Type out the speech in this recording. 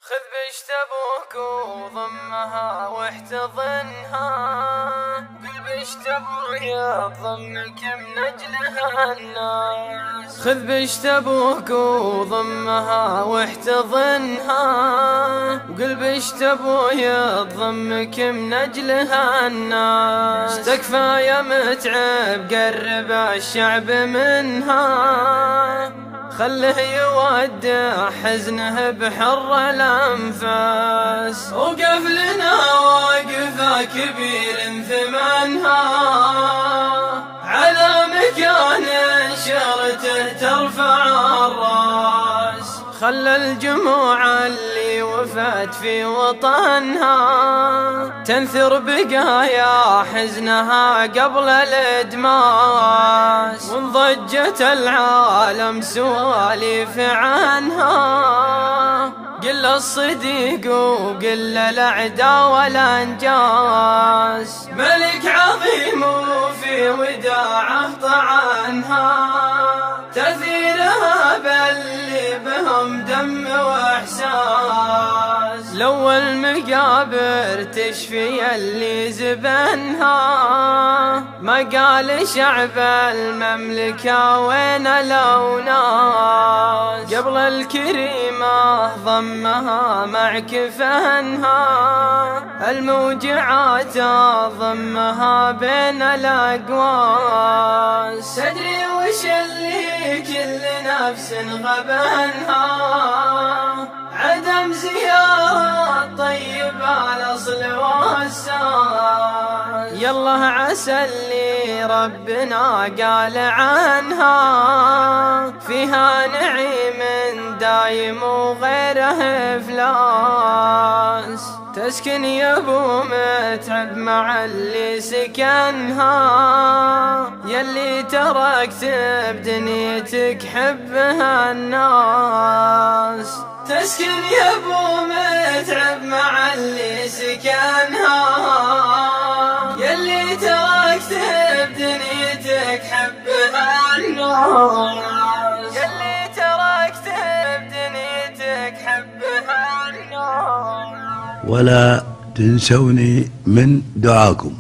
خذ بشت ابوك وضمها واحتضنها، قل بشت ابوي ضمك من اجلها الناس. خذ بشت ابوك وضمها واحتضنها، وقل بشت ابوي ضمك من اجلها الناس. استكفى يا متعب قرب الشعب منها، خله يودع حزنه بحر الأنفاس. وقف لنا واقفة كبير ثمنها، على مكان شرته ترفع الراس. خلى الجموع اللي وفات في وطنها تنثر بقايا حزنها قبل الإدماس. وانضجت العالم سواليف عنها، قل الصديق وقل الأعداء والأنجاس. ملك عظيم وفي وداعه طعنها، تأثيرها باللي بهم دم وإحساس. لو المقابر تشفي اللي زبنها، ما قال شعب المملكة وين الأوناس. قبل الكريمة ضمها مع كفنها، الموجعات ضمها بين الأقواس. تدري وش اللي كل نفس غبنها؟ عدم زيارة طيبة الأصل والساس. يالله عسى اللي ربنا قال عنها، فيها نعيم دايم وغيره إفلاس. تسكن يا ابو متعب مع اللي سكنها، ياللي تركت بدنيتك حبها الناس. تسكن يا ابو متعب مع اللي سكنها، ياللي تركت بدنيتك حبها الناس. ياللي تركت بدنيتك حبها الناس. ولا تنسوني من دعاكم.